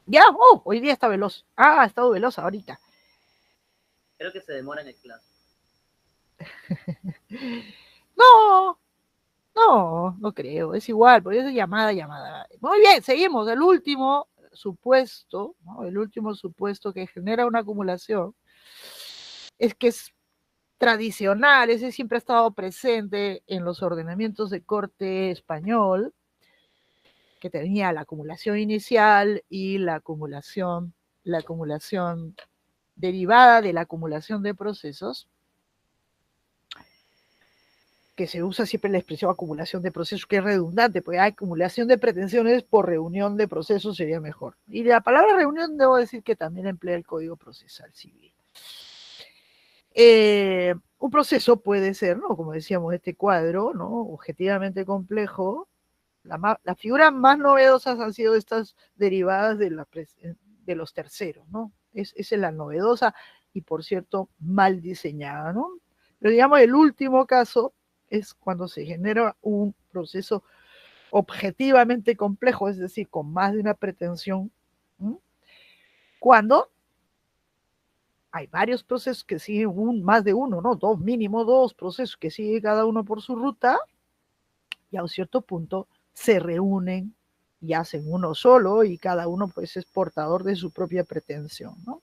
Ya, oh, hoy día está veloz. Ah, ha estado veloz ahorita. Creo que se demora en el clase. No, no creo. Es igual, porque es llamada. Muy bien, seguimos. El último supuesto, ¿no? El último supuesto que genera una acumulación es que es tradicional, ese siempre ha estado presente en los ordenamientos de corte español, que tenía la acumulación inicial y la acumulación derivada de la acumulación de procesos, que se usa siempre la expresión acumulación de procesos, que es redundante, porque hay acumulación de pretensiones por reunión de procesos sería mejor. Y la palabra reunión debo decir que también emplea el Código Procesal Civil. Un proceso puede ser, ¿no? Como decíamos, este cuadro, ¿no? Objetivamente complejo. Las figuras más novedosas han sido estas derivadas de los terceros, ¿no? Esa es la novedosa y, por cierto, mal diseñada, ¿no? Pero digamos, el último caso es cuando se genera un proceso objetivamente complejo, es decir, con más de una pretensión, ¿no? Cuando hay varios procesos que siguen más de uno, ¿no? Dos, mínimo dos procesos que siguen cada uno por su ruta, y a un cierto punto se reúnen y hacen uno solo y cada uno pues es portador de su propia pretensión, ¿no?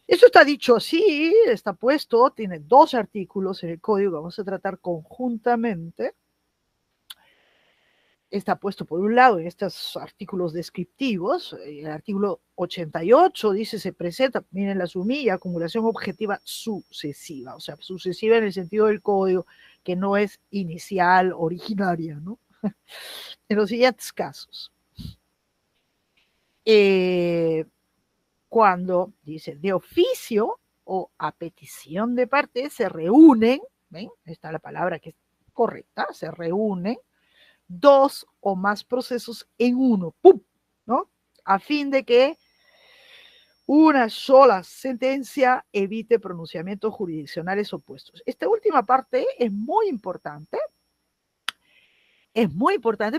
Eso está dicho así, está puesto, tiene dos artículos en el código que vamos a tratar conjuntamente. Está puesto por un lado en estos artículos descriptivos. El artículo 88 dice, se presenta, miren la sumilla, acumulación objetiva sucesiva, o sea, sucesiva en el sentido del código, que no es inicial, originaria, ¿no? En los siguientes casos. Eh, Cuando dice de oficio o a petición de parte se reúnen, ¿ven? Está la palabra que es correcta, se reúnen dos o más procesos en uno, ¡pum! ¿No? A fin de que una sola sentencia evite pronunciamientos jurisdiccionales opuestos. Esta última parte es muy importante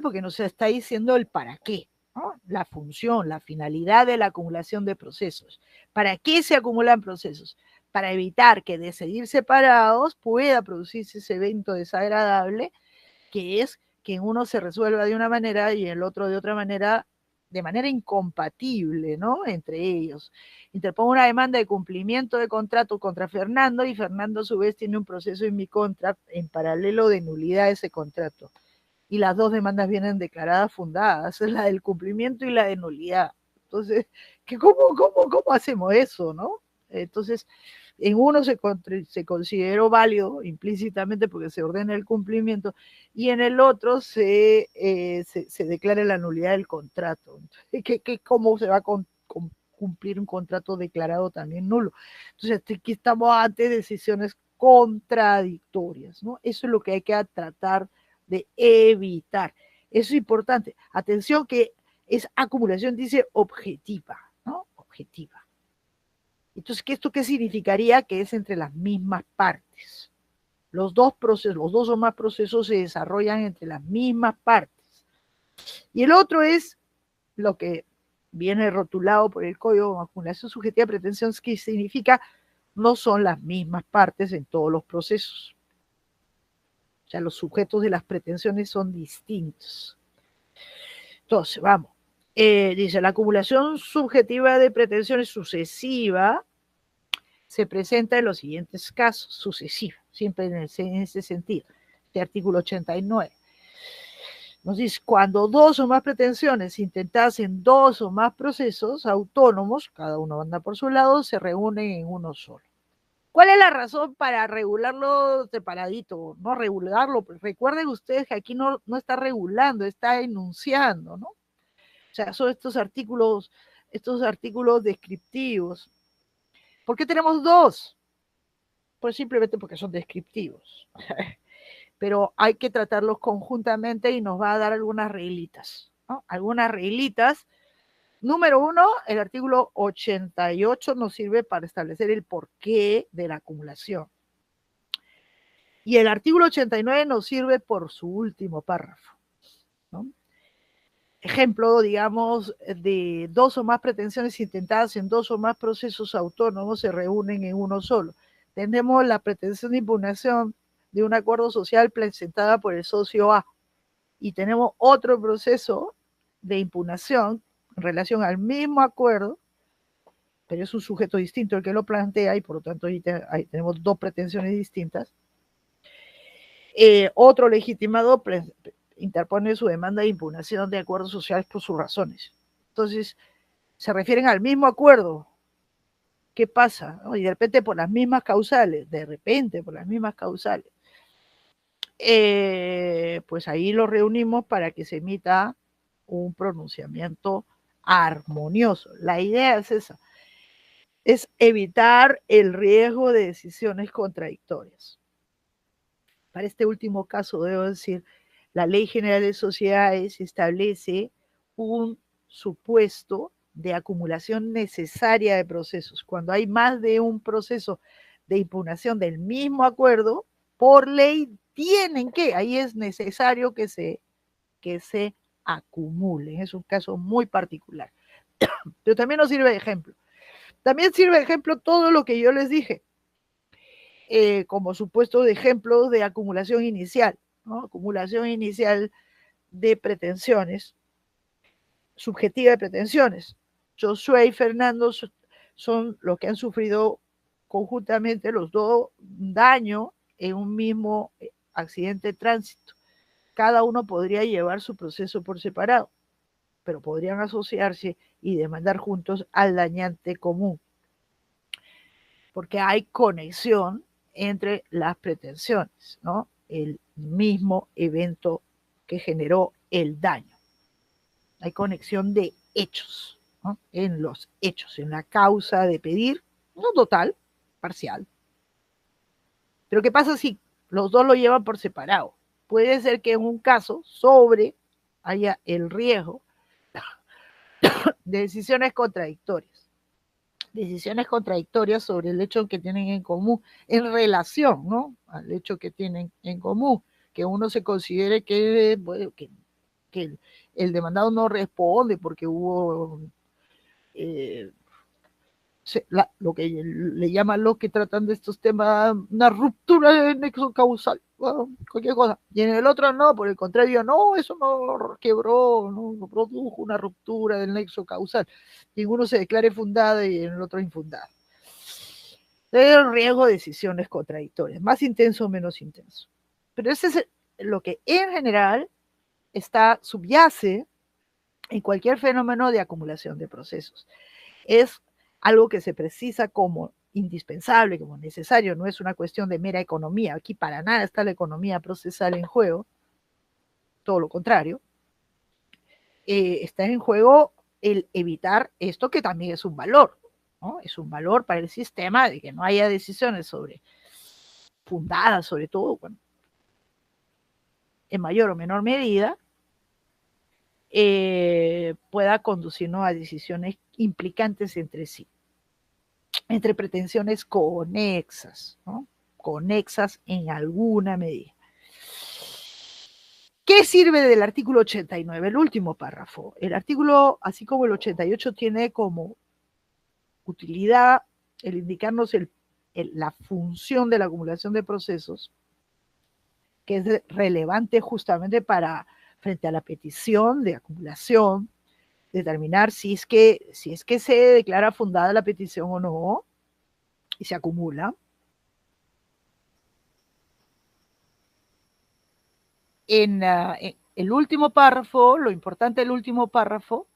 porque nos está diciendo el para qué, ¿no? La función, la finalidad de la acumulación de procesos. ¿Para qué se acumulan procesos? Para evitar que de seguir separados pueda producirse ese evento desagradable, que es que en uno se resuelva de una manera y en el otro de otra manera, de manera incompatible, ¿no? Entre ellos. Interpongo una demanda de cumplimiento de contrato contra Fernando y Fernando a su vez tiene un proceso en mi contra en paralelo de nulidad de ese contrato. Y las dos demandas vienen declaradas fundadas, es la del cumplimiento y la de nulidad. Entonces, ¿cómo hacemos eso, no? Entonces, en uno se consideró válido implícitamente porque se ordena el cumplimiento y en el otro se declara la nulidad del contrato. ¿Cómo se va a cumplir un contrato declarado también nulo? Entonces, aquí estamos ante decisiones contradictorias, ¿no? Eso es lo que hay que tratar de evitar. Eso es importante. Atención que es acumulación, dice objetiva, ¿no? Objetiva. Entonces, ¿esto qué significaría? Que es entre las mismas partes. Los dos procesos, los dos o más procesos se desarrollan entre las mismas partes. Y el otro es lo que viene rotulado por el código de acumulación subjetiva de pretensión, que significa no son las mismas partes en todos los procesos. O sea, los sujetos de las pretensiones son distintos. Entonces, vamos. Dice, la acumulación subjetiva de pretensiones sucesiva se presenta en los siguientes casos, sucesiva, siempre en ese sentido. Este artículo 89. Nos dice, cuando dos o más pretensiones intentasen dos o más procesos autónomos, cada uno anda por su lado, se reúnen en uno solo. ¿Cuál es la razón para regularlo separadito? No regularlo, pues recuerden ustedes que aquí no está regulando, está enunciando, ¿no? O sea, son estos artículos descriptivos. ¿Por qué tenemos dos? Pues simplemente porque son descriptivos. Pero hay que tratarlos conjuntamente y nos va a dar algunas reglitas, ¿no? Algunas reglitas. Número uno, el artículo 88 nos sirve para establecer el porqué de la acumulación. Y el artículo 89 nos sirve por su último párrafo, ¿no? ejemplo, digamos, de dos o más pretensiones intentadas en dos o más procesos autónomos se reúnen en uno solo. Tenemos la pretensión de impugnación de un acuerdo social presentada por el socio A y tenemos otro proceso de impugnación en relación al mismo acuerdo, pero es un sujeto distinto el que lo plantea y por lo tanto ahí tenemos dos pretensiones distintas. Otro legitimado interpone su demanda de impugnación de acuerdos sociales por sus razones. Entonces, se refieren al mismo acuerdo. ¿Qué pasa? ¿No? Y de repente por las mismas causales, pues ahí lo reunimos para que se emita un pronunciamiento armonioso. La idea es esa, es evitar el riesgo de decisiones contradictorias. Para este último caso, debo decir, la Ley General de Sociedades establece un supuesto de acumulación necesaria de procesos. Cuando hay más de un proceso de impugnación del mismo acuerdo, por ley tienen que, ahí es necesario que se acumulen. Es un caso muy particular. Pero también nos sirve de ejemplo. También sirve de ejemplo todo lo que yo les dije. Como supuesto de ejemplo de acumulación inicial, ¿no? Acumulación inicial de pretensiones, subjetiva de pretensiones. Josué y Fernando son los que han sufrido conjuntamente los dos daño en un mismo accidente de tránsito. Cada uno podría llevar su proceso por separado, pero podrían asociarse y demandar juntos al dañante común, porque hay conexión entre las pretensiones, ¿no? El mismo evento que generó el daño. Hay conexión de hechos, ¿no? En los hechos, en la causa de pedir, no total, parcial. Pero ¿qué pasa si los dos lo llevan por separado? Puede ser que en un caso haya el riesgo de decisiones contradictorias. Decisiones contradictorias sobre el hecho que tienen en común en relación, ¿no? Al hecho que tienen en común, que uno se considere que, bueno, que el demandado no responde porque hubo lo que le llaman los que tratan de estos temas una ruptura del nexo causal, bueno, cualquier cosa. Y en el otro no, por el contrario, no, eso no quebró, no produjo una ruptura del nexo causal. Ninguno se declare fundada y en el otro infundada. El riesgo de decisiones contradictorias, más intenso o menos intenso. Pero ese es lo que en general subyace en cualquier fenómeno de acumulación de procesos. Es algo que se precisa como indispensable, como necesario, no es una cuestión de mera economía. Aquí para nada está la economía procesal en juego, todo lo contrario. Está en juego el evitar esto que también es un valor, ¿no? Es un valor para el sistema de que no haya decisiones fundadas, sobre todo, bueno, en mayor o menor medida, pueda conducirnos a decisiones implicantes entre sí, entre pretensiones conexas, ¿no? Conexas en alguna medida. ¿Qué sirve del artículo 89? El último párrafo. El artículo, así como el 88, tiene como utilidad el indicarnos la función de la acumulación de procesos, que es relevante justamente para, frente a la petición de acumulación, determinar si es que se declara fundada la petición o no, y se acumula. En el último párrafo, lo importante del último párrafo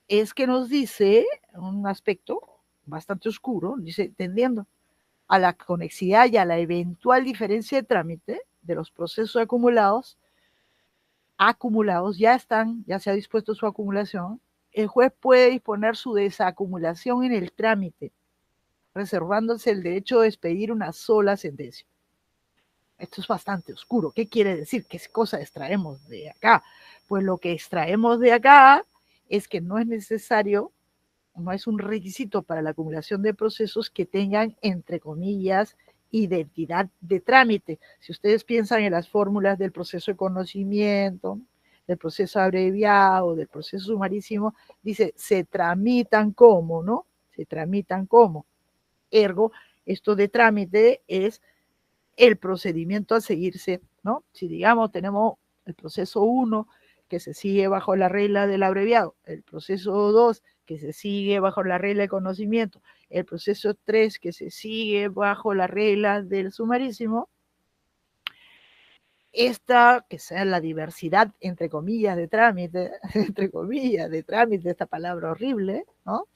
es que nos dice un aspecto bastante oscuro, dice, tendiendo a la conexidad y a la eventual diferencia de trámite de los procesos acumulados, ya se ha dispuesto su acumulación, el juez puede disponer su desacumulación en el trámite, reservándose el derecho de expedir una sola sentencia. Esto es bastante oscuro. ¿Qué quiere decir? ¿Qué cosa extraemos de acá? Pues lo que extraemos de acá es que no es necesario, no es un requisito para la acumulación de procesos que tengan, entre comillas, identidad de trámite. Si ustedes piensan en las fórmulas del proceso de conocimiento, del proceso abreviado, del proceso sumarísimo, dice, se tramitan como, ¿no? Se tramitan como. Ergo, esto de trámite es el procedimiento a seguirse, ¿no? Si digamos tenemos el proceso 1 que se sigue bajo la regla del abreviado, el proceso 2 que se sigue bajo la regla de conocimiento, el proceso 3 que se sigue bajo la regla del sumarísimo, esta, que sea la diversidad, entre comillas, de trámite, entre comillas, de trámite, esta palabra horrible, ¿no?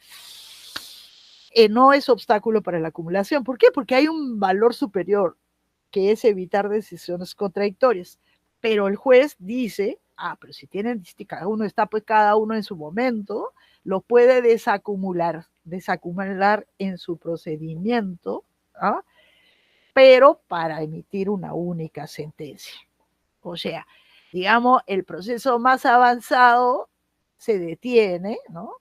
No es obstáculo para la acumulación. ¿Por qué? Porque hay un valor superior, que es evitar decisiones contradictorias. Pero el juez dice, pero si tienen, cada uno está pues cada uno en su momento, lo puede desacumular en su procedimiento, ¿ah? Pero para emitir una única sentencia. O sea, digamos, el proceso más avanzado se detiene, ¿no?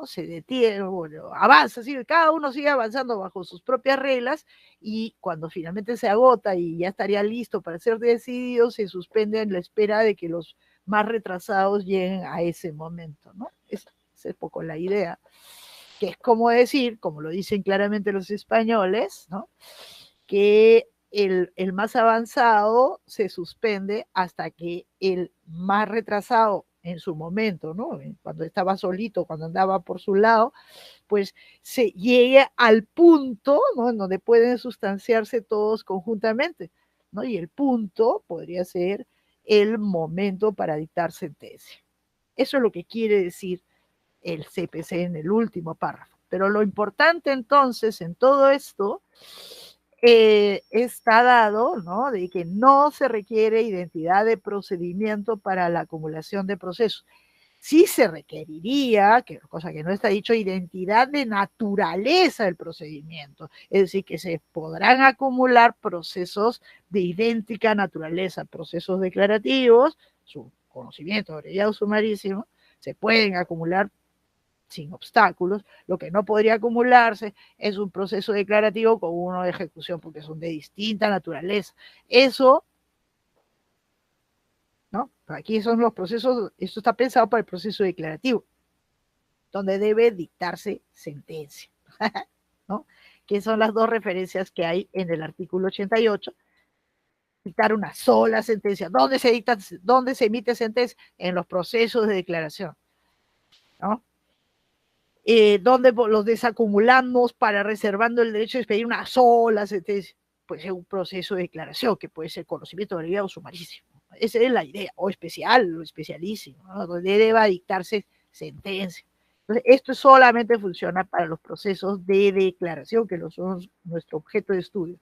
Se detiene, bueno, avanza, ¿sí? Cada uno sigue avanzando bajo sus propias reglas y cuando finalmente se agota y ya estaría listo para ser decidido, se suspende en la espera de que los más retrasados lleguen a ese momento, ¿no? Esa es poco la idea, que es como decir, como lo dicen claramente los españoles, ¿no? Que el más avanzado se suspende hasta que el más retrasado en su momento, ¿no? Cuando estaba solito, cuando andaba por su lado, pues se llegue al punto, ¿no? En donde pueden sustanciarse todos conjuntamente, ¿no? Y el punto podría ser el momento para dictar sentencia. Eso es lo que quiere decir el CPC en el último párrafo. Pero lo importante entonces en todo esto está dado, ¿no? De que no se requiere identidad de procedimiento para la acumulación de procesos. Sí se requeriría, cosa que no está dicho, identidad de naturaleza del procedimiento, es decir, que se podrán acumular procesos de idéntica naturaleza, procesos declarativos, su conocimiento abreviado sumarísimo, se pueden acumular sin obstáculos. Lo que no podría acumularse es un proceso declarativo con uno de ejecución, porque son de distinta naturaleza. Eso, ¿no? Aquí son los procesos, esto está pensado para el proceso declarativo, donde debe dictarse sentencia, ¿no? Que son las dos referencias que hay en el artículo 88. Dictar una sola sentencia. ¿Dónde se dicta, dónde se emite sentencia? En los procesos de declaración, ¿no? Donde los desacumulamos para reservando el derecho de expedir una sola sentencia. Puede ser un proceso de declaración, que puede ser conocimiento abreviado o sumarísimo. Esa es la idea, o especial, o especialísimo, ¿no? Donde deba dictarse sentencia. Entonces, esto solamente funciona para los procesos de declaración, que son nuestro objeto de estudio.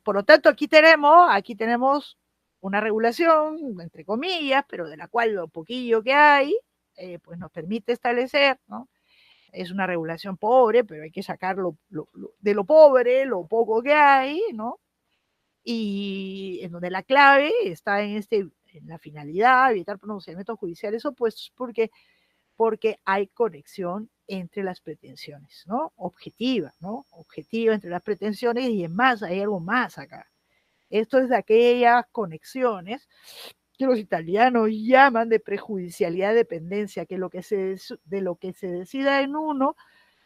Por lo tanto, aquí tenemos una regulación, entre comillas, pero de la cual lo poquillo que hay, pues nos permite establecer, ¿no? Es una regulación pobre, pero hay que sacar de lo pobre, lo poco que hay, ¿no? Y en donde la clave está en la finalidad, evitar pronunciamientos judiciales opuestos, porque hay conexión entre las pretensiones, ¿no? Objetiva, ¿no? Objetiva entre las pretensiones y es más, hay algo más acá. Esto es de aquellas conexiones que los italianos llaman de prejudicialidad de dependencia, que de lo que se decida en uno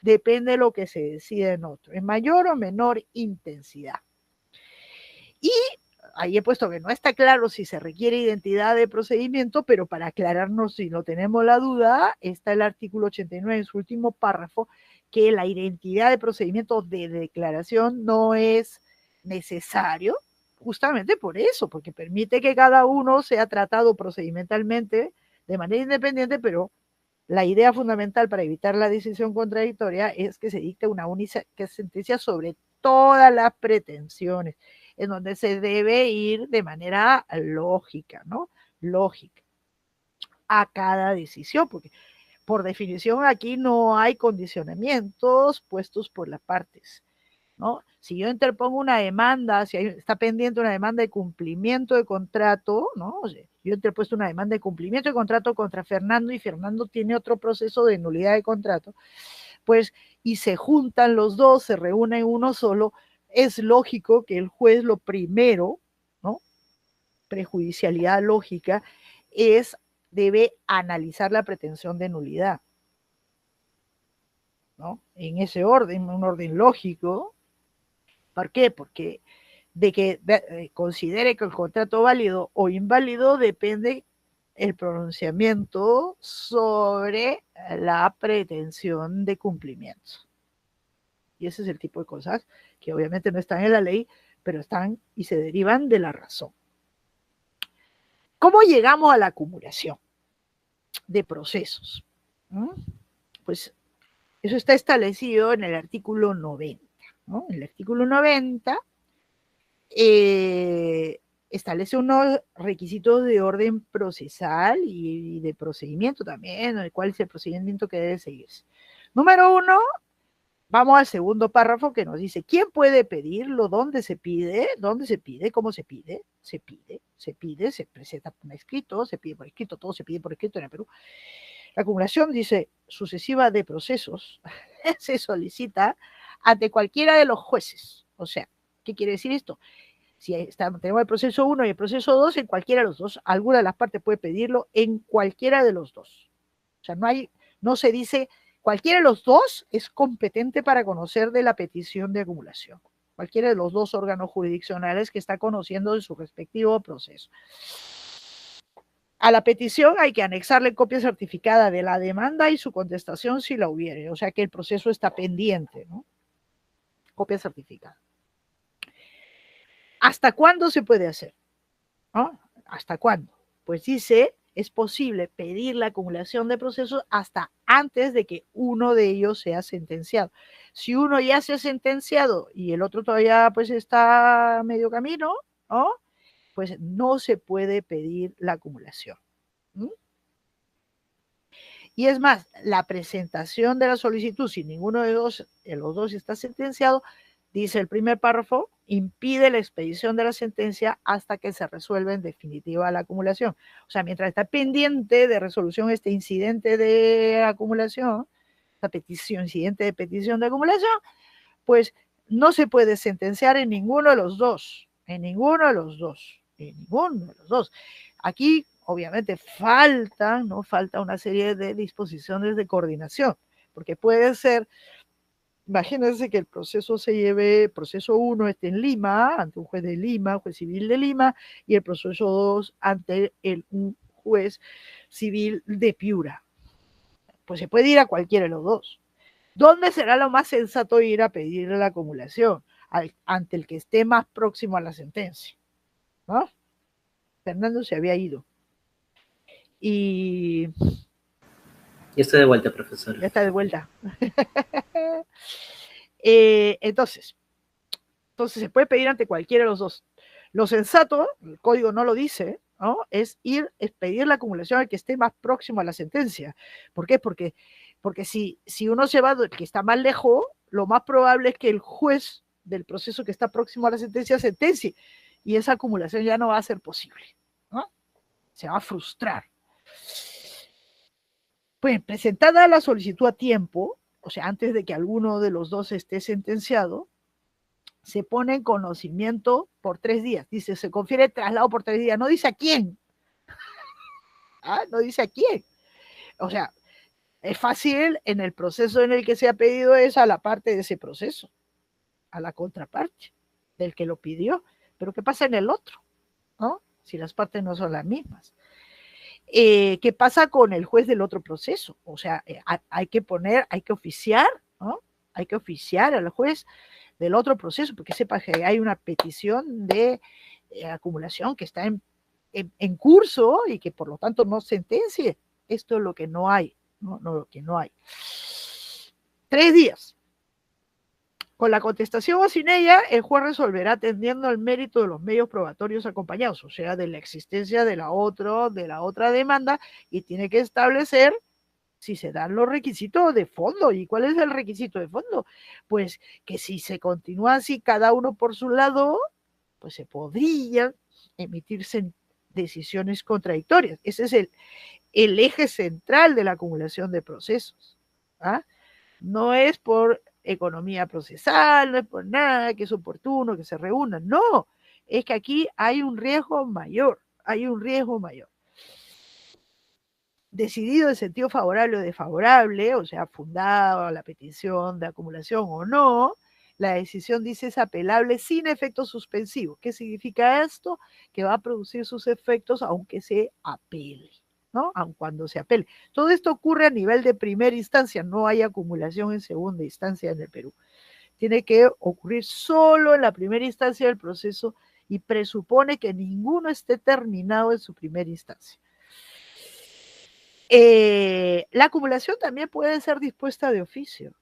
depende de lo que se decida en otro, en mayor o menor intensidad. Y ahí he puesto que no está claro si se requiere identidad de procedimiento, pero para aclararnos si no tenemos la duda, está el artículo 89 en su último párrafo, que la identidad de procedimiento de declaración no es necesario, justamente por eso, porque permite que cada uno sea tratado procedimentalmente de manera independiente, pero la idea fundamental para evitar la decisión contradictoria es que se dicte una única sentencia sobre todas las pretensiones, en donde se debe ir de manera lógica, ¿no? Lógica a cada decisión, porque por definición aquí no hay condicionamientos puestos por las partes, ¿no? Si yo interpongo una demanda, si está pendiente una demanda de cumplimiento de contrato, ¿no? O sea, yo he interpuesto una demanda de cumplimiento de contrato contra Fernando y Fernando tiene otro proceso de nulidad de contrato, pues, y se juntan los dos, se reúnen uno solo, es lógico que el juez lo primero, ¿no? prejudicialidad lógica, debe analizar la pretensión de nulidad, ¿no? En ese orden, un orden lógico. ¿Por qué? Porque de que considere que el contrato válido o inválido depende el pronunciamiento sobre la pretensión de cumplimiento. Y ese es el tipo de cosas que obviamente no están en la ley, pero están y se derivan de la razón. ¿Cómo llegamos a la acumulación de procesos? Pues eso está establecido en el artículo 90, ¿no? El artículo 90 establece unos requisitos de orden procesal y de procedimiento también, el cual es el procedimiento que debe seguirse. Número 1, vamos al segundo párrafo que nos dice, ¿quién puede pedirlo? ¿Dónde se pide? ¿Dónde se pide? ¿Cómo se pide? Se presenta por escrito, se pide por escrito, todo se pide por escrito en el Perú. La acumulación, dice, sucesiva de procesos se solicita ante cualquiera de los jueces. O sea, ¿qué quiere decir esto? Si tenemos el proceso 1 y el proceso 2, en cualquiera de los dos, alguna de las partes puede pedirlo en cualquiera de los dos. O sea, no se dice, cualquiera de los dos es competente para conocer de la petición de acumulación. Cualquiera de los dos órganos jurisdiccionales que está conociendo de su respectivo proceso. A la petición hay que anexarle copia certificada de la demanda y su contestación si la hubiere. O sea que el proceso está pendiente, ¿no? Copia certificada. ¿Hasta cuándo se puede hacer? ¿No? ¿Hasta cuándo? Pues dice, es posible pedir la acumulación de procesos hasta antes de que uno de ellos sea sentenciado. Si uno ya se ha sentenciado y el otro todavía pues está a medio camino, ¿no? Pues no se puede pedir la acumulación. Y es más, la presentación de la solicitud, si ninguno de los dos está sentenciado, dice el primer párrafo, impide la expedición de la sentencia hasta que se resuelva en definitiva la acumulación. O sea, mientras está pendiente de resolución este incidente de acumulación, esta petición, incidente de petición de acumulación, pues no se puede sentenciar en ninguno de los dos, en ninguno de los dos, en ninguno de los dos. Aquí, obviamente, falta una serie de disposiciones de coordinación, porque puede ser, imagínense que el proceso proceso 1 esté en Lima, ante un juez de Lima, juez civil de Lima, y el proceso 2 ante un juez civil de Piura. Pues se puede ir a cualquiera de los dos. ¿Dónde será lo más sensato ir a pedir la acumulación? Ante el que esté más próximo a la sentencia, ¿no? Fernando se había ido. Y ya está de vuelta, profesor. Ya está de vuelta. Entonces, se puede pedir ante cualquiera de los dos. Lo sensato, el código no lo dice, ¿no? Es pedir la acumulación al que esté más próximo a la sentencia. ¿Por qué? Porque si uno se va del que está más lejos, lo más probable es que el juez del proceso que está próximo a la sentencia sentencie, y esa acumulación ya no va a ser posible, ¿no? Se va a frustrar. Pues presentada la solicitud a tiempo, o sea, antes de que alguno de los dos esté sentenciado, se pone en conocimiento por 3 días. Dice, se confiere traslado por 3 días. No dice a quién. No dice a quién. O sea, es fácil en el proceso en el que se ha pedido es a la parte de ese proceso, a la contraparte del que lo pidió. Pero ¿qué pasa en el otro? ¿No? Si las partes no son las mismas. ¿Qué pasa con el juez del otro proceso? O sea, hay que oficiar, ¿no? Hay que oficiar al juez del otro proceso, porque sepa que hay una petición de acumulación que está en curso y que por lo tanto no sentencie. Esto es lo que no hay, ¿no? Lo que no hay. 3 días. Con la contestación o sin ella, el juez resolverá atendiendo al mérito de los medios probatorios acompañados, o sea, de la existencia de la otra demanda, y tiene que establecer si se dan los requisitos de fondo. ¿Y cuál es el requisito de fondo? Pues que si se continúa así cada uno por su lado, pues se podrían emitirse decisiones contradictorias. Ese es el eje central de la acumulación de procesos. No es por economía procesal, no es por nada que es oportuno que se reúnan, no, es que aquí hay un riesgo mayor, decidido en sentido favorable o desfavorable, o sea, fundada la petición de acumulación o no, la decisión dice es apelable sin efecto suspensivo. ¿Qué significa esto? Que va a producir sus efectos aunque se apele, ¿no? Aun cuando se apele. Todo esto ocurre a nivel de primera instancia, no hay acumulación en segunda instancia en el Perú. Tiene que ocurrir solo en la primera instancia del proceso y presupone que ninguno esté terminado en su primera instancia. La acumulación también puede ser dispuesta de oficio.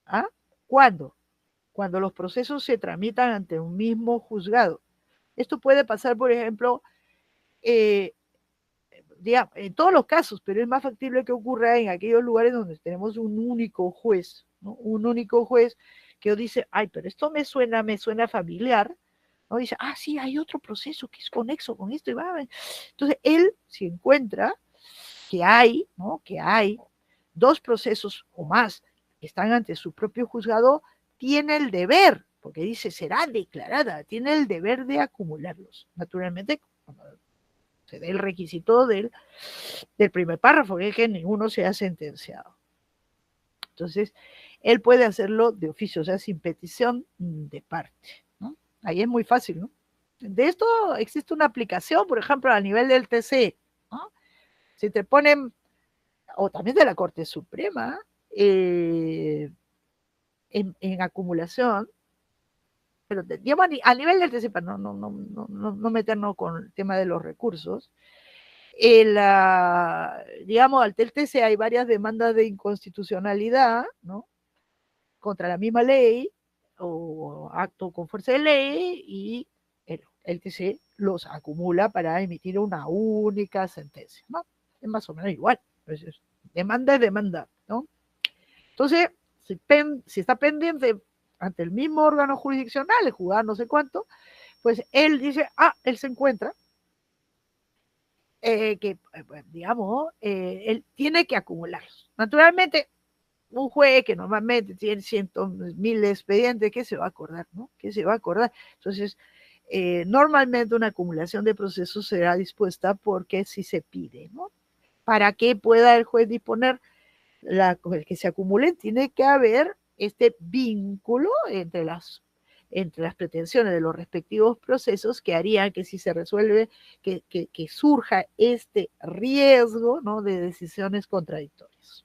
¿Ah? ¿Cuándo? Cuando los procesos se tramitan ante un mismo juzgado. Esto puede pasar, por ejemplo, digamos, en todos los casos, pero es más factible que ocurra en aquellos lugares donde tenemos un único juez, ¿no? Un único juez que dice, ay, pero esto me suena familiar, ¿no? Dice, ah, sí, hay otro proceso que es conexo con esto. Y va. Entonces, él, si encuentra que hay, ¿no? Que hay dos procesos o más que están ante su propio juzgado, tiene el deber, porque dice será declarada, tiene el deber de acumularlos. Naturalmente, cuando se dé el requisito del primer párrafo, que es que ninguno sea sentenciado. Entonces, él puede hacerlo de oficio, o sea, sin petición de parte, ¿no? Ahí es muy fácil, ¿no? De esto existe una aplicación, por ejemplo, a nivel del TC, ¿no? Si te ponen, o también de la Corte Suprema, en acumulación, pero digamos a nivel del TC, para no meternos con el tema de los recursos, digamos, al TC hay varias demandas de inconstitucionalidad, ¿no? Contra la misma ley o acto con fuerza de ley, y el TC los acumula para emitir una única sentencia, ¿no? Es más o menos igual, pues demanda es demanda, ¿no? Entonces, si está pendiente ante el mismo órgano jurisdiccional, el juzgado no sé cuánto, pues él dice, él se encuentra que, digamos, él tiene que acumularlos. Naturalmente, un juez que normalmente tiene cientos, miles de expedientes, ¿qué se va a acordar, no? ¿Qué se va a acordar? Entonces, normalmente una acumulación de procesos será dispuesta porque si se pide, ¿no? Para que pueda el juez disponer el que se acumulen, tiene que haber este vínculo entre las pretensiones de los respectivos procesos que harían que si se resuelve, que surja este riesgo, ¿no? De decisiones contradictorias.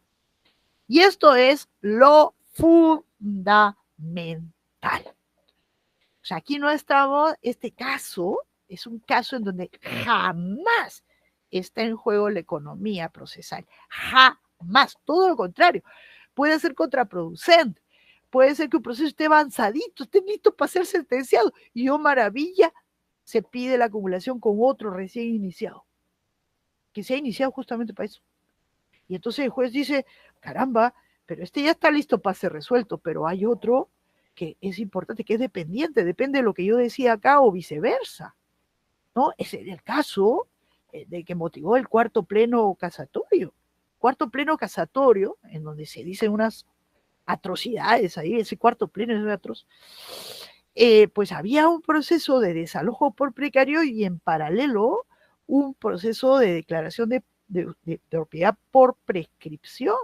Y esto es lo fundamental. O sea, aquí no estamos, este caso es un caso en donde jamás está en juego la economía procesal. Jamás, todo lo contrario. Puede ser contraproducente. Puede ser que un proceso esté avanzadito, esté listo para ser sentenciado. Y maravilla, se pide la acumulación con otro recién iniciado, que se ha iniciado justamente para eso. Y entonces el juez dice, caramba, pero este ya está listo para ser resuelto, pero hay otro que es importante, que es dependiente, depende de lo que yo decía acá o viceversa, ¿no? Ese es el caso de que motivó el cuarto pleno casatorio. Cuarto pleno casatorio, en donde se dicen unas atrocidades ahí, ese cuarto pleno es atroz, pues había un proceso de desalojo por precario y en paralelo un proceso de declaración de propiedad por prescripción.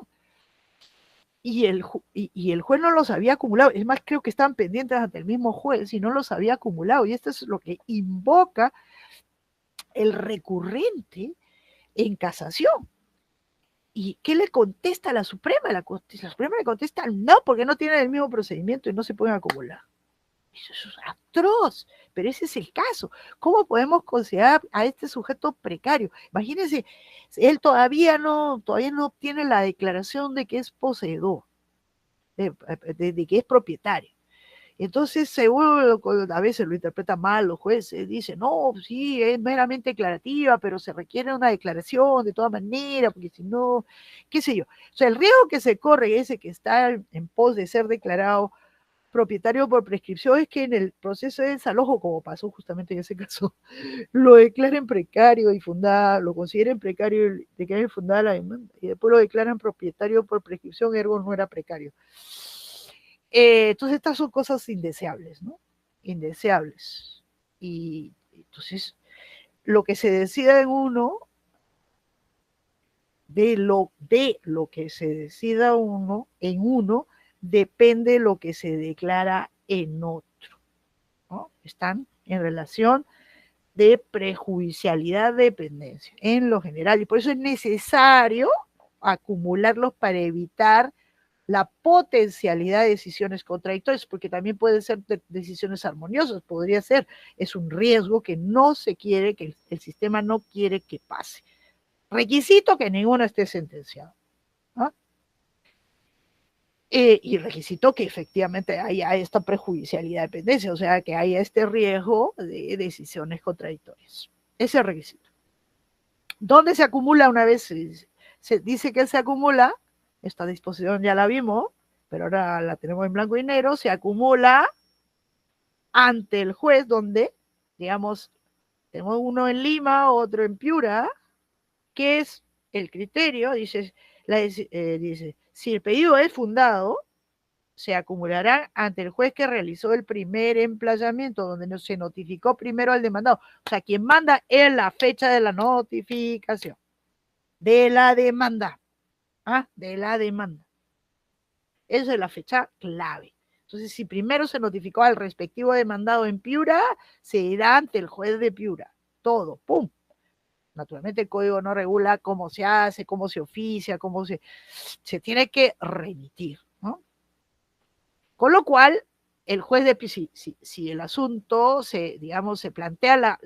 Y el juez no los había acumulado. Es más, creo que estaban pendientes ante el mismo juez y no los había acumulado. Y esto es lo que invoca el recurrente en casación. ¿Y qué le contesta a la Suprema? La Suprema le contesta no, porque no tienen el mismo procedimiento y no se pueden acumular. Eso es atroz, pero ese es el caso. ¿Cómo podemos considerar a este sujeto precario? Imagínense, él todavía no obtiene la declaración de que es poseedor, de que es propietario. Entonces, seguro, a veces lo interpretan mal los jueces, dicen, no, sí, es meramente declarativa, pero se requiere una declaración de todas maneras, porque si no, qué sé yo. O sea, el riesgo que se corre, ese que está en pos de ser declarado propietario por prescripción, es que en el proceso de desalojo, como pasó justamente en ese caso, lo declaren precario y fundada, lo consideren precario y declaren fundada la demanda, y después lo declaran propietario por prescripción, ergo no era precario. Entonces estas son cosas indeseables, ¿no? Indeseables. Y entonces, lo que se decida en uno, de lo que se decida en uno, depende lo que se declara en otro, ¿no? Están en relación de prejudicialidad de dependencia, en lo general, y por eso es necesario acumularlos para evitar la potencialidad de decisiones contradictorias, porque también pueden ser decisiones armoniosas, podría ser, es un riesgo que no se quiere, que el sistema no quiere que pase. Requisito que ninguno esté sentenciado, ¿no? Y requisito que efectivamente haya esta prejudicialidad de dependencia, o sea, que haya este riesgo de decisiones contradictorias. Ese es el requisito. ¿Dónde se acumula una vez? Se dice que se acumula, esta disposición ya la vimos, pero ahora la tenemos en blanco y negro, se acumula ante el juez donde, digamos, tenemos uno en Lima, otro en Piura, que es el criterio, dice, dice, si el pedido es fundado, se acumulará ante el juez que realizó el primer emplazamiento, donde se notificó primero al demandado. O sea, quien manda es la fecha de la notificación, de la demanda. ¿Ah? De la demanda. Esa es la fecha clave. Entonces, si primero se notificó al respectivo demandado en Piura, se irá ante el juez de Piura. Todo, ¡pum! Naturalmente el código no regula cómo se hace, cómo se oficia, cómo se tiene que remitir, ¿no? Con lo cual, el juez de si el asunto digamos, se plantea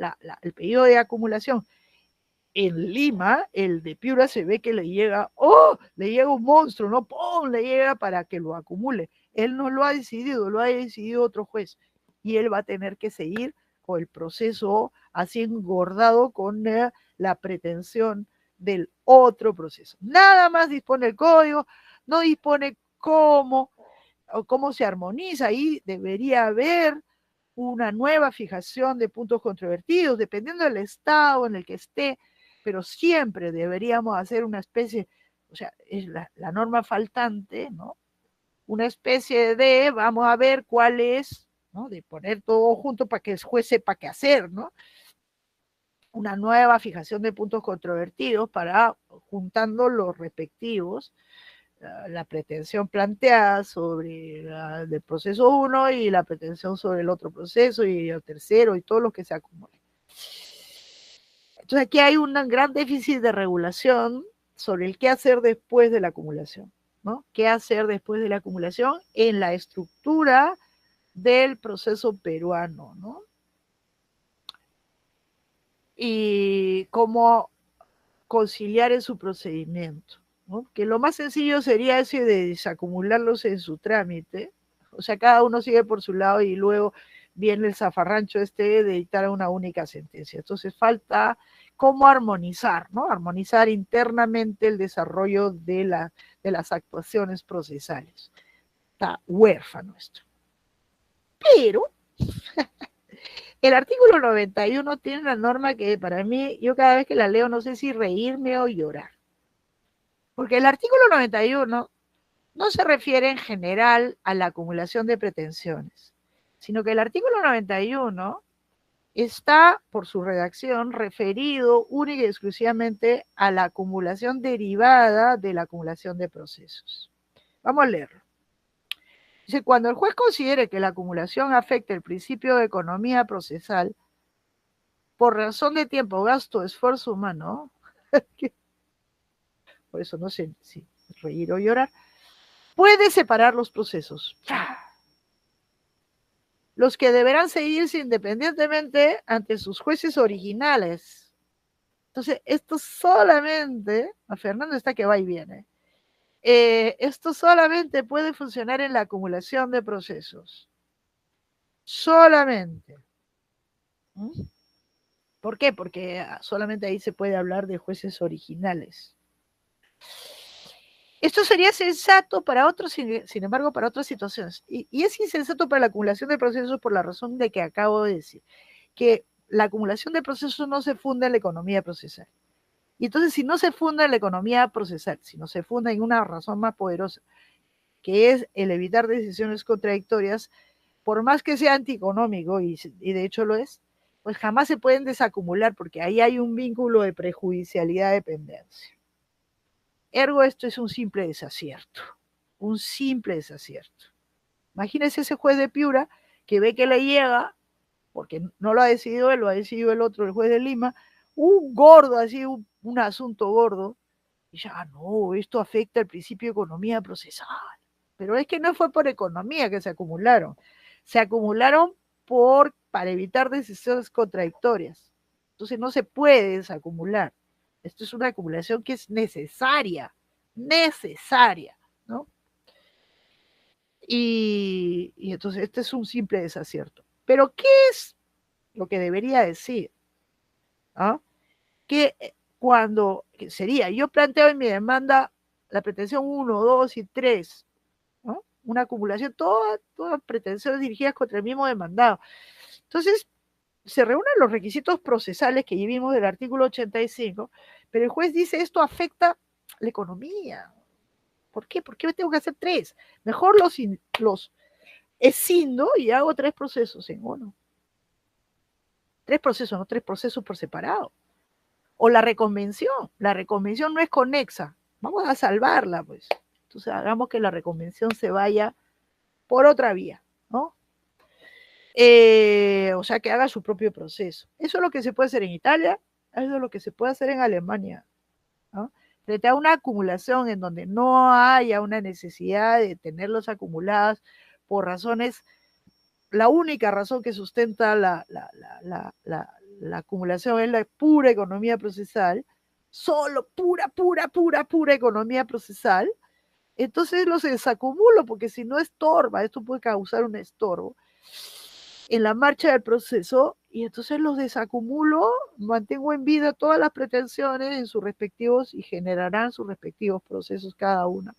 el pedido de acumulación en Lima, el de Piura se ve que le llega un monstruo, ¿no? ¡Pum! Le llega para que lo acumule. Él no lo ha decidido, lo ha decidido otro juez. Y él va a tener que seguir con el proceso así engordado con la pretensión del otro proceso. Nada más dispone el código, no dispone cómo se armoniza. Ahí debería haber una nueva fijación de puntos controvertidos, dependiendo del estado en el que esté, pero siempre deberíamos hacer una especie, o sea, es la norma faltante, ¿no? Una especie de, vamos a ver cuál es, ¿no? De poner todo junto para que el juez sepa qué hacer, ¿no? Una nueva fijación de puntos controvertidos para, juntando los respectivos, la pretensión planteada sobre del proceso 1 y la pretensión sobre el otro proceso y el tercero y todo lo que se acumule. Entonces aquí hay un gran déficit de regulación sobre el qué hacer después de la acumulación, ¿no? ¿Qué hacer después de la acumulación en la estructura del proceso peruano, ¿no? Y cómo conciliar en su procedimiento, ¿no? Que lo más sencillo sería ese de desacumularlos en su trámite, o sea, cada uno sigue por su lado y luego viene el zafarrancho de dictar una única sentencia. Entonces falta cómo armonizar, ¿no? Armonizar internamente el desarrollo de las actuaciones procesales. Está huérfano esto. Pero el artículo 91 tiene una norma que para mí, yo cada vez que la leo no sé si reírme o llorar. Porque el artículo 91 no se refiere en general a la acumulación de pretensiones, sino que el artículo 91 está, por su redacción, referido única y exclusivamente a la acumulación derivada de la acumulación de procesos. Vamos a leerlo. Dice, cuando el juez considere que la acumulación afecta el principio de economía procesal, por razón de tiempo, gasto, esfuerzo humano, por eso no sé si reír o llorar, puede separar los procesos, los que deberán seguirse independientemente ante sus jueces originales. Entonces, esto solamente, a Fernando está que va y viene, esto solamente puede funcionar en la acumulación de procesos. Solamente. ¿Por qué? Porque solamente ahí se puede hablar de jueces originales. Esto sería sensato para otros, sin embargo, para otras situaciones. Y es insensato para la acumulación de procesos por la razón de que acabo de decir, que la acumulación de procesos no se funda en la economía procesal. Y entonces, si no se funda en la economía procesal, si no se funda en una razón más poderosa, que es el evitar decisiones contradictorias, por más que sea antieconómico, y de hecho lo es, pues jamás se pueden desacumular porque ahí hay un vínculo de prejudicialidad dependencia. Ergo, esto es un simple desacierto, un simple desacierto. Imagínense ese juez de Piura que ve que le llega, porque no lo ha decidido él, lo ha decidido el otro, el juez de Lima, un gordo, así, un asunto gordo, y ya, no, esto afecta el principio de economía procesal. Pero es que no fue por economía que se acumularon para evitar decisiones contradictorias. Entonces no se puede desacumular. Esto es una acumulación que es necesaria, ¿no? Y entonces este es un simple desacierto. Pero ¿qué es lo que debería decir? ¿Ah? Que cuando sería, yo planteo en mi demanda la pretensión 1, 2 y 3, ¿no? Una acumulación, todas pretensiones dirigidas contra el mismo demandado. Entonces, se reúnen los requisitos procesales que ya vimos del artículo 85, pero el juez dice esto afecta la economía. ¿Por qué? ¿Por qué tengo que hacer 3? Mejor los escindo y hago 3 procesos en uno. 3 procesos, no 3 procesos por separado. O la reconvención no es conexa, vamos a salvarla, pues. Entonces hagamos que la reconvención se vaya por otra vía, ¿no? O sea, que haga su propio proceso. Eso es lo que se puede hacer en Italia, eso es lo que se puede hacer en Alemania, ¿no? Frente a una acumulación en donde no haya una necesidad de tenerlos acumulados por razones, la única razón que sustenta la acumulación es la pura economía procesal, solo pura economía procesal, entonces los desacumulo, porque si no estorba, esto puede causar un estorbo en la marcha del proceso, y entonces los desacumulo, mantengo en vida todas las pretensiones en sus respectivos y generarán sus respectivos procesos cada una.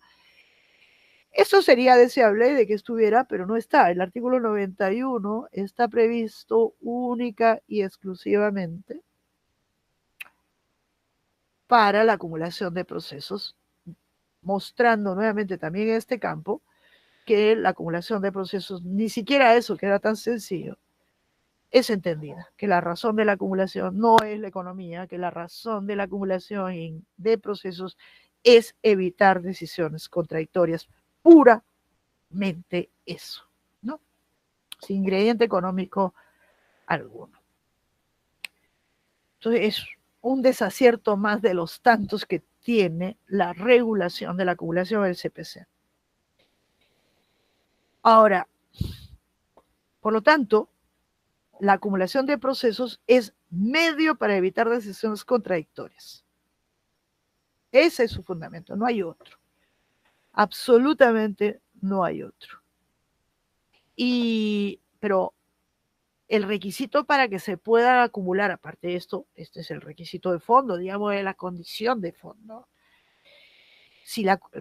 Eso sería deseable de que estuviera, pero no está. El artículo 91 está previsto única y exclusivamente para la acumulación de procesos, mostrando nuevamente también en este campo que la acumulación de procesos, ni siquiera eso que era tan sencillo, es entendida, que la razón de la acumulación no es la economía, que la razón de la acumulación de procesos es evitar decisiones contradictorias, puramente eso, ¿no? Sin ingrediente económico alguno. Entonces es un desacierto más de los tantos que tiene la regulación de la acumulación del CPC. Ahora, por lo tanto, la acumulación de procesos es medio para evitar decisiones contradictorias. Ese es su fundamento, no hay otro. Absolutamente no hay otro. Pero el requisito para que se pueda acumular, aparte de esto, este es el requisito de fondo, digamos, de la condición de fondo.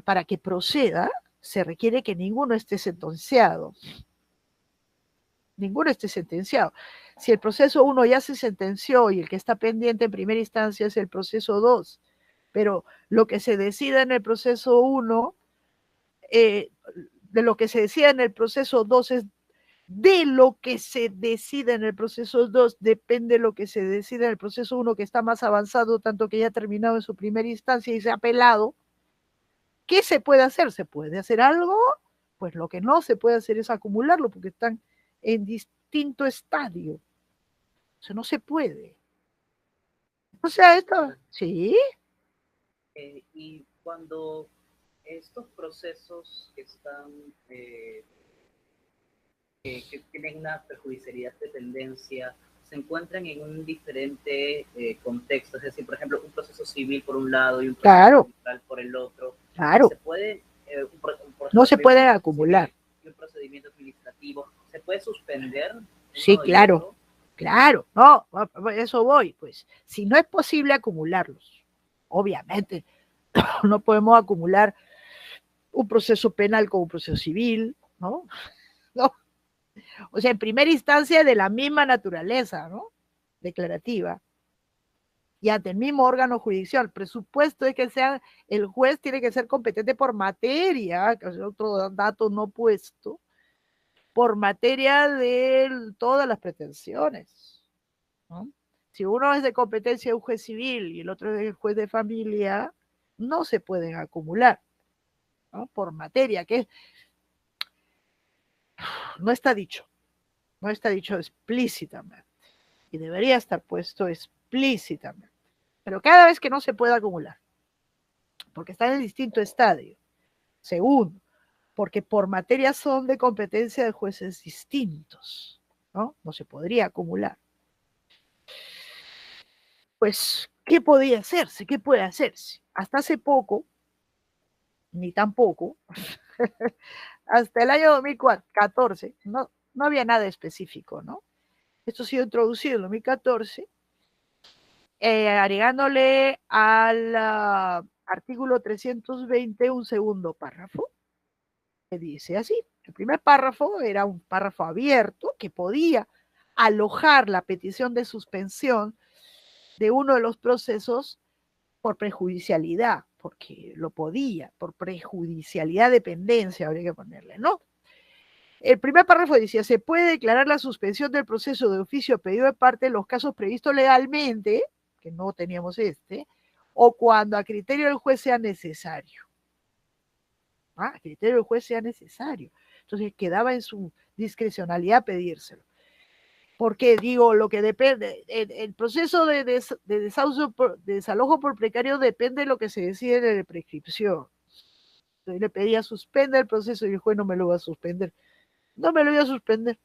Para que proceda, se requiere que ninguno esté sentenciado. Ninguno esté sentenciado. Si el proceso 1 ya se sentenció y el que está pendiente en primera instancia es el proceso 2, pero lo que se decida en el proceso 1, de lo que se decida en el proceso 2 es de lo que se decida en el proceso 2, depende lo que se decida en el proceso 1, que está más avanzado, tanto que ya ha terminado en su primera instancia y se ha apelado. ¿Qué se puede hacer? ¿Se puede hacer algo? Pues lo que no se puede hacer es acumularlo, porque están en distinto estadio. O sea, no se puede. O sea, esto, ¿sí? Y cuando estos procesos que están, que tienen una perjudicialidad de tendencia, se encuentran en un diferente contexto, es decir, por ejemplo, un proceso civil por un lado y un proceso judicial por el otro. Claro. Se puede, no se pueden acumular. Y un procedimiento administrativo, ¿se puede suspender? Sí, claro. Claro, no, eso voy, pues. Si no es posible acumularlos, obviamente, no podemos acumular un proceso penal con un proceso civil, ¿no? No. O sea, en primera instancia de la misma naturaleza, ¿no? Declarativa. Y ante el mismo órgano judicial. El presupuesto es que el juez tiene que ser competente por materia, que es otro dato no puesto, por materia de todas las pretensiones. Si uno es de competencia de un juez civil y el otro es el juez de familia, no se pueden acumular, ¿no? Por materia, que no está dicho explícitamente, y debería estar puesto explícitamente, pero cada vez que no se puede acumular, porque está en el distinto estadio. Segundo, porque por materia son de competencia de jueces distintos, ¿no? No se podría acumular. Pues, ¿qué podía hacerse? ¿Qué puede hacerse? Hasta hace poco, ni tampoco, hasta el año 2014, no había nada específico, ¿no? Esto ha sido introducido en 2014, agregándole al artículo 320 un segundo párrafo, que dice así. El primer párrafo era un párrafo abierto que podía alojar la petición de suspensión de uno de los procesos por prejudicialidad, porque lo podía, por prejudicialidad, dependencia, habría que ponerle, ¿no? El primer párrafo decía, se puede declarar la suspensión del proceso de oficio pedido de parte en los casos previstos legalmente, que no teníamos o cuando a criterio del juez sea necesario. A criterio del juez sea necesario. Entonces quedaba en su discrecionalidad pedírselo. Porque digo, lo que depende, el proceso de desalojo por precario depende de lo que se decide en la prescripción. Entonces le pedía suspender el proceso y el juez no me lo va a suspender. No me lo iba a suspender.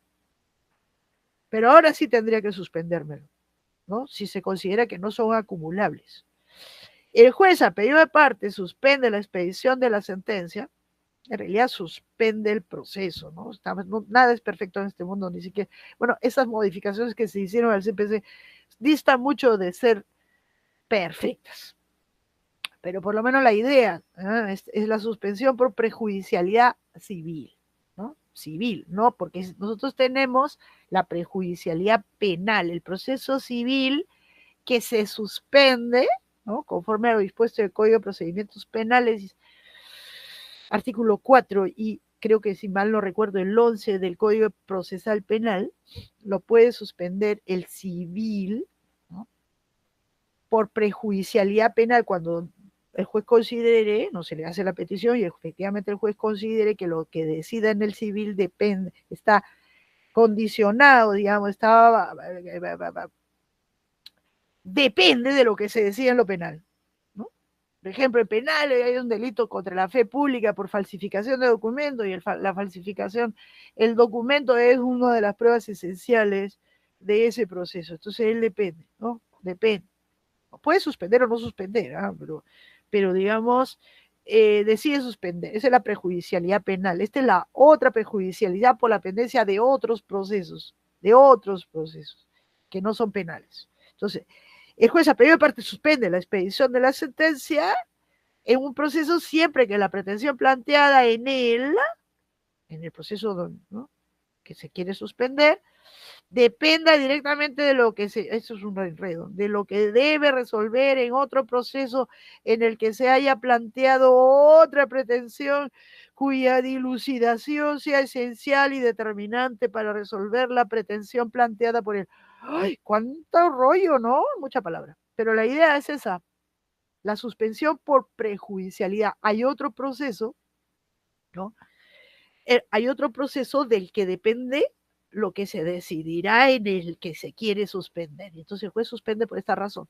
Pero ahora sí tendría que suspendérmelo, ¿no? Si se considera que no son acumulables. El juez, a pedido de parte, suspende la expedición de la sentencia. En realidad suspende el proceso, ¿no? Nada es perfecto en este mundo, ni siquiera. Bueno, esas modificaciones que se hicieron al CPC distan mucho de ser perfectas. Pero por lo menos la idea es la suspensión por prejudicialidad civil, ¿no? Civil, ¿no? Porque nosotros tenemos la prejudicialidad penal, el proceso civil que se suspende, ¿no? Conforme a lo dispuesto del Código de Procedimientos Penales, artículo 4 y creo que si mal no recuerdo el 11 del Código Procesal Penal, lo puede suspender el civil, ¿no? Por prejudicialidad penal cuando el juez considere, no se le hace la petición y efectivamente el juez considere que lo que decida en el civil depende, está condicionado, digamos, depende de lo que se decida en lo penal. Por ejemplo, en penal hay un delito contra la fe pública por falsificación de documentos y la falsificación, el documento es una de las pruebas esenciales de ese proceso. Entonces él depende, ¿no? Depende. Puede suspender o no suspender, pero digamos, decide suspender. Esa es la prejudicialidad penal. Esta es la otra prejudicialidad por la pendencia de otros procesos que no son penales. Entonces, el juez a pedido de parte suspende la expedición de la sentencia en un proceso siempre que la pretensión planteada en el proceso, ¿no?, que se quiere suspender, dependa directamente de lo que eso es un enredo, de lo que debe resolver en otro proceso en el que se haya planteado otra pretensión cuya dilucidación sea esencial y determinante para resolver la pretensión planteada por él. ¡Ay, cuánto rollo!, ¿no? Mucha palabra. Pero la idea es esa, la suspensión por prejudicialidad. Hay otro proceso, ¿no? Hay otro proceso del que depende lo que se decidirá en el que se quiere suspender. Entonces el juez suspende por esta razón.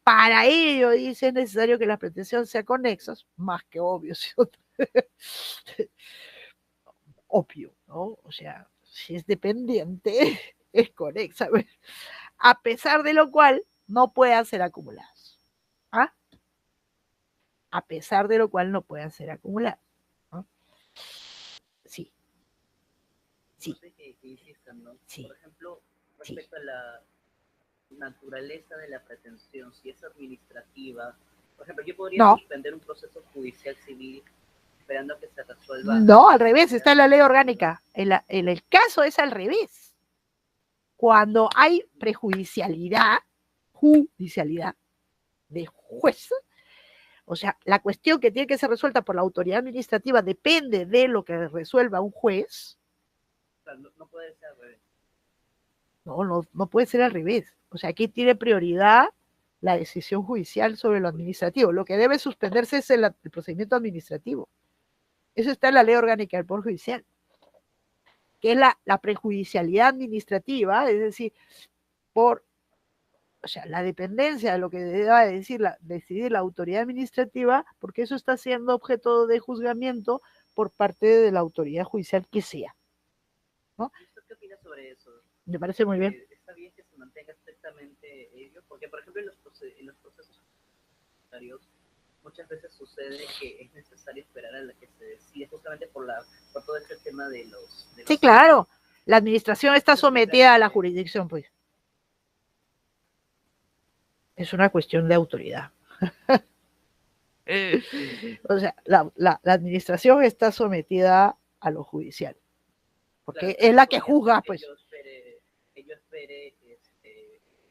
Para ello, dice, es necesario que las pretensiones sean conexas, más que obvio, ¿sí? Obvio, ¿no? O sea, si es dependiente, es conexa. A pesar de lo cual, no puedan ser acumuladas. ¿Ah? A pesar de lo cual, no puedan ser acumuladas. ¿No? Sí. Sí. No sé qué insistan, ¿no? Sí. Por ejemplo, respecto a la naturaleza de la pretensión, si es administrativa, por ejemplo, yo podría suspender un proceso judicial civil esperando a que se resuelva. No, al revés, está en la ley orgánica. En el caso es al revés. Cuando hay prejudicialidad, de juez, o sea, la cuestión que tiene que ser resuelta por la autoridad administrativa depende de lo que resuelva un juez. O sea, no puede ser al revés. No puede ser al revés. O sea, aquí tiene prioridad la decisión judicial sobre lo administrativo. Lo que debe suspenderse es el procedimiento administrativo. Eso está en la ley orgánica del Poder Judicial, que es la prejudicialidad administrativa, es decir, o sea, la dependencia de lo que deba decidir la autoridad administrativa, porque eso está siendo objeto de juzgamiento por parte de la autoridad judicial que sea, ¿no? ¿Usted qué opina sobre eso? Me parece muy bien. ¿Está bien que se mantenga estrictamente ello? Porque, por ejemplo, en los procesos judiciales, muchas veces sucede que es necesario esperar a la que se decide, justamente por todo este tema de los... Sí, claro. La administración está sometida a la jurisdicción, pues. Es una cuestión de autoridad. O sea, la administración está sometida a lo judicial, porque claro, es la que juzga, pues. Que yo espere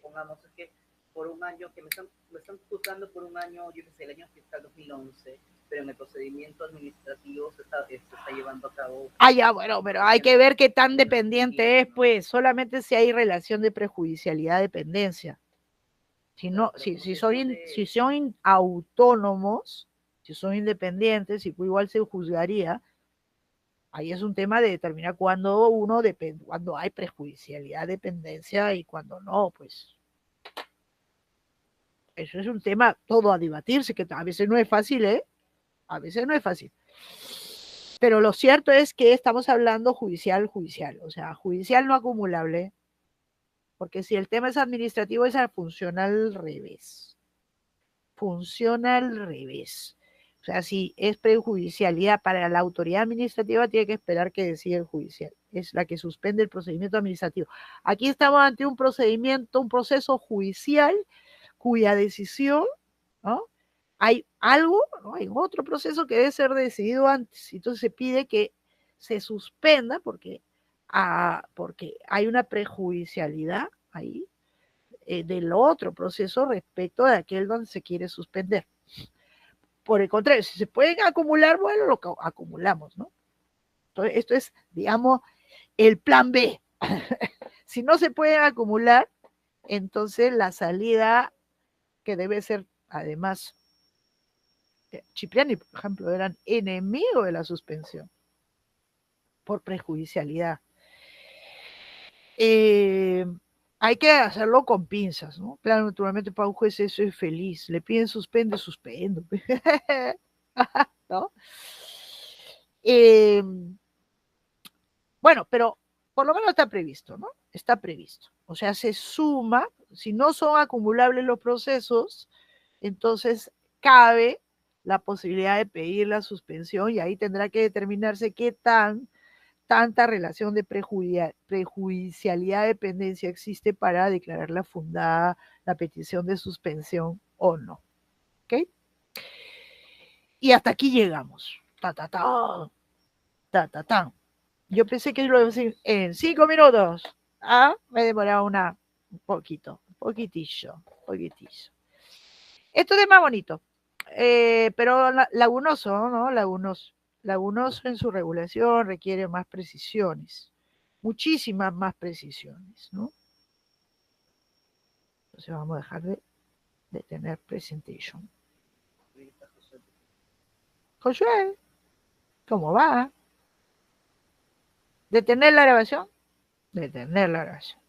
pongamos, es que por un año, que me están juzgando por un año, yo que sé, el año fiscal 2011, pero en el procedimiento administrativo se está llevando a cabo. Ya, bueno, pero hay que ver qué tan dependiente es, pues, solamente si hay relación de prejudicialidad, dependencia. Si no, si son autónomos, si son independientes, igual se juzgaría. Ahí es un tema de determinar cuándo cuando hay prejudicialidad, dependencia y cuando no, pues. Eso es un tema todo a debatirse, que a veces no es fácil, ¿eh? A veces no es fácil. Pero lo cierto es que estamos hablando judicial, o sea, judicial no acumulable, porque si el tema es administrativo, funciona al revés. Funciona al revés. O sea, si es prejudicialidad para la autoridad administrativa, tiene que esperar que decida el judicial. Es la que suspende el procedimiento administrativo. Aquí estamos ante un proceso judicial cuya decisión, ¿no? Hay algo, ¿no? Hay otro proceso que debe ser decidido antes. Entonces se pide que se suspenda porque hay una prejudicialidad ahí del otro proceso respecto de aquel donde se quiere suspender. Por el contrario, si se pueden acumular, bueno, lo acumulamos, ¿no? Entonces, esto es, digamos, el plan B. Si no se pueden acumular, entonces la salida que debe ser, además, Cipriani, por ejemplo, eran enemigos de la suspensión por prejudicialidad. Hay que hacerlo con pinzas, ¿no? Claro, naturalmente para un juez eso es feliz. Le piden suspendo. ¿No? Bueno, pero por lo menos está previsto, ¿no? Está previsto. O sea, se suma, si no son acumulables los procesos, entonces cabe la posibilidad de pedir la suspensión y ahí tendrá que determinarse qué tanta relación de prejudicialidad dependencia existe para declararla fundada la petición de suspensión o no. ¿Ok? Y hasta aquí llegamos. Yo pensé que lo iba a decir en 5 minutos. Me demoraba un poquitillo. Esto es más bonito, pero lagunoso, ¿no? Lagunoso en su regulación, requiere más precisiones, muchísimas más precisiones, ¿no? Entonces vamos a dejar de tener presentation. Josué, ¿cómo va? ¿Detener la grabación? Detener la grabación.